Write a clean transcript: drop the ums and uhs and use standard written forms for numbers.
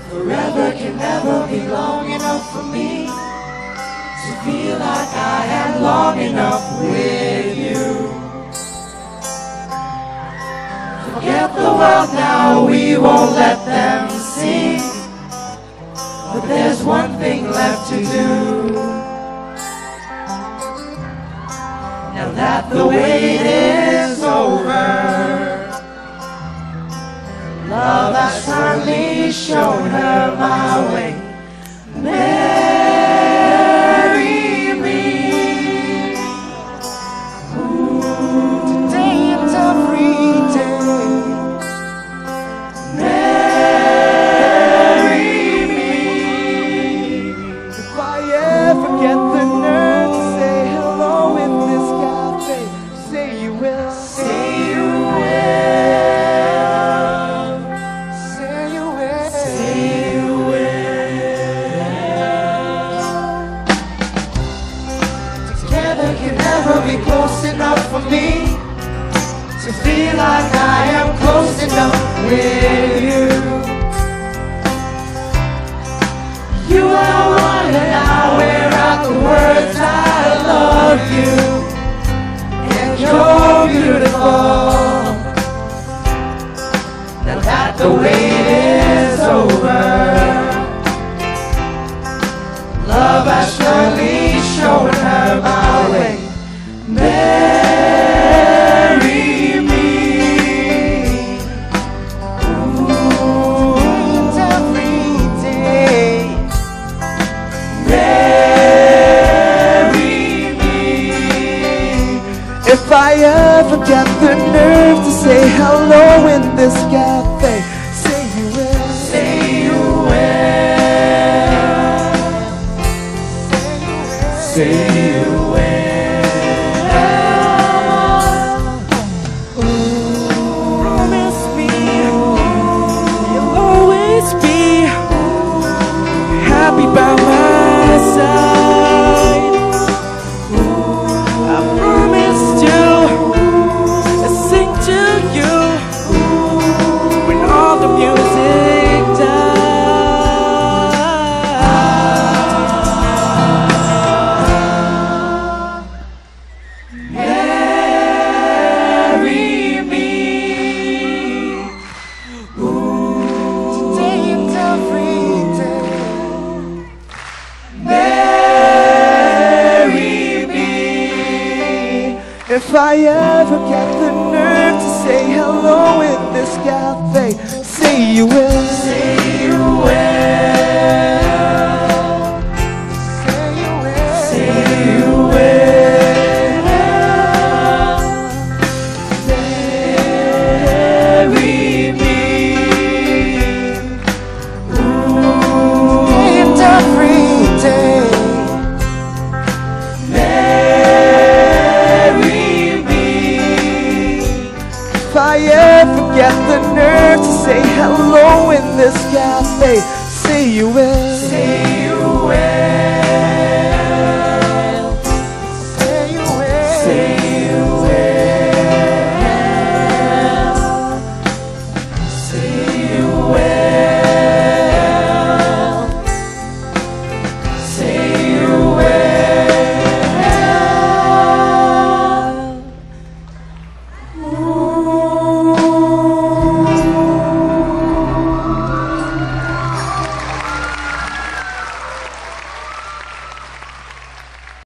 Forever can never be long enough for me to feel like I am long enough with you. Forget the world now, we won't let them see. But there's one thing left to do. Now that the wait is over, love has finally shown her my way. Marry me. Ooh, today is every day. Marry me. If I ever get the nerve to say hello in this cafe, say you will. Say you will. Say you will. Say you will. Together can never be close enough for me to feel like I am close enough with you. You are one and I wear out the words I love you. And you're beautiful. Now that the wait is over, love has surely shown her my way. Marry me. Ooh, every day. Marry me. If I ever get the nerve to say hello in this cafe, say you will. Say you will. Say you will. Promise me you'll always be happy by my side. I promised you to sing to you when all the music dies. Marry me. Today and every day. Marry me. If I ever get the nerve to say hello in this cafe, say you will. Say you will. Say you will. Say you will. Marry me. Ooh, and every day. Marry me. If I ever get the nerve to say hello in this cafe, say you will. Say